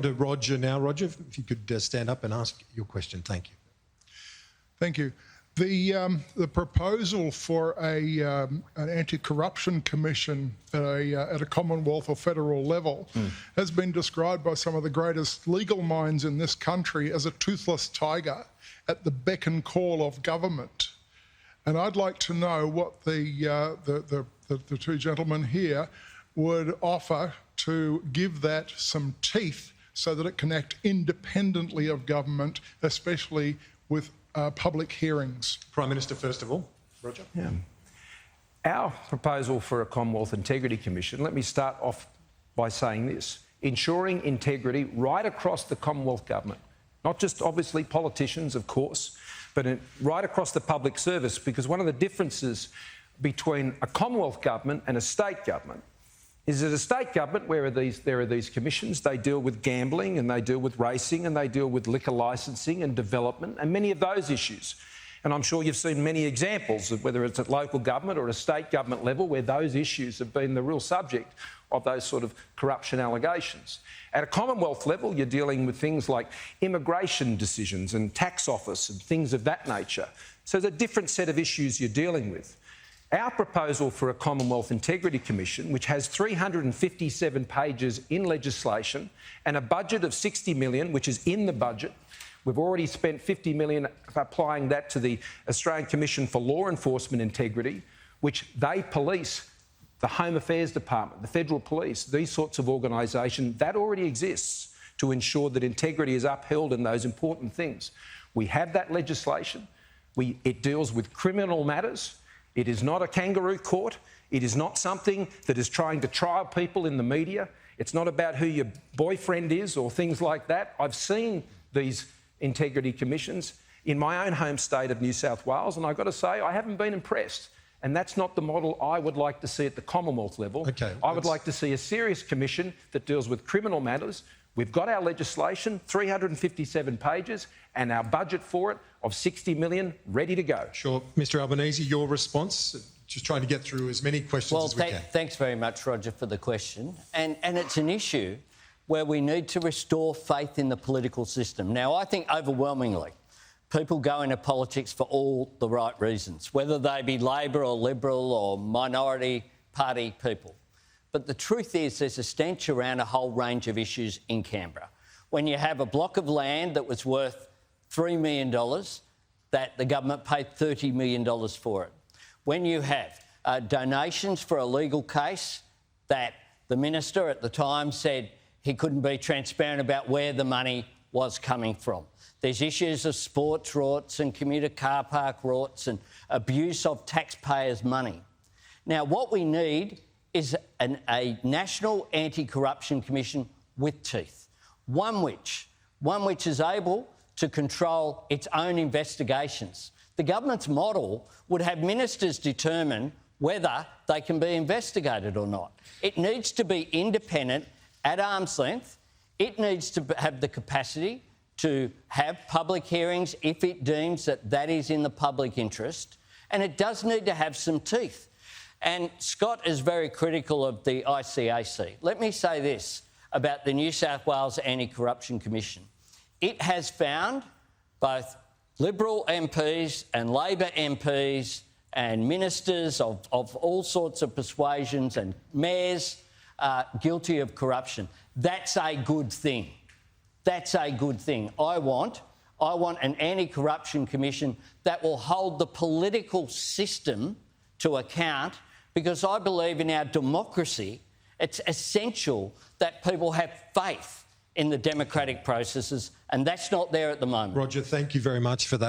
To Roger now. Roger, if you could stand up and ask your question. Thank you. Thank you. The proposal for an anti-corruption commission at a Commonwealth or federal level has been described by some of the greatest legal minds in this country as a toothless tiger at the beck and call of government. And I'd like to know what the two gentlemen here would offer to give that some teeth so that it can act independently of government, especially with public hearings. Prime Minister, first of all. Roger. Yeah. Our proposal for a Commonwealth Integrity Commission, let me start off by saying this: ensuring integrity right across the Commonwealth government, not just obviously politicians, of course, but right across the public service, because one of the differences between a Commonwealth government and a state government is that a state government, there are these commissions, they deal with gambling and they deal with racing and they deal with liquor licensing and development and many of those issues. And I'm sure you've seen many examples of whether it's at local government or a state government level where those issues have been the real subject of those sort of corruption allegations. At a Commonwealth level, you're dealing with things like immigration decisions and tax office and things of that nature. So there's a different set of issues you're dealing with. Our proposal for a Commonwealth Integrity Commission, which has 357 pages in legislation and a budget of $60 million, which is in the budget. We've already spent $50 million applying that to the Australian Commission for Law Enforcement Integrity, which they police the Home Affairs Department, the Federal Police, these sorts of organisations. That already exists to ensure that integrity is upheld in those important things. We have that legislation. It deals with criminal matters. It is not a kangaroo court. It is not something that is trying to trial people in the media. It's not about who your boyfriend is or things like that. I've seen these integrity commissions in my own home state of New South Wales, and I've got to say I haven't been impressed. And that's not the model I would like to see at the Commonwealth level. Okay, I would like to see a serious commission that deals with criminal matters. We've got our legislation, 357 pages, and our budget for it of $60 million ready to go. Sure. Mr Albanese, your response? Just trying to get through as many questions as we can. Thanks very much, Roger, for the question. And it's an issue where we need to restore faith in the political system. Now, I think overwhelmingly people go into politics for all the right reasons, whether they be Labor or Liberal or minority party people. But the truth is there's a stench around a whole range of issues in Canberra. When you have a block of land that was worth $3 million, that the government paid $30 million for it. When you have donations for a legal case that the minister at the time said he couldn't be transparent about where the money was coming from. There's issues of sports rorts and commuter car park rorts and abuse of taxpayers' money. Now, what we need is a national anti-corruption commission with teeth, one which is able to control its own investigations. The government's model would have ministers determine whether they can be investigated or not. It needs to be independent, at arm's length. It needs to have the capacity to have public hearings if it deems that that is in the public interest, and it does need to have some teeth. And Scott is very critical of the ICAC. Let me say this about the New South Wales Anti-Corruption Commission. It has found both Liberal MPs and Labor MPs and ministers of all sorts of persuasions and mayors guilty of corruption. That's a good thing. That's a good thing. I want an anti-corruption commission that will hold the political system to account, because I believe in our democracy it's essential that people have faith in the democratic processes, and that's not there at the moment. Roger, thank you very much for that.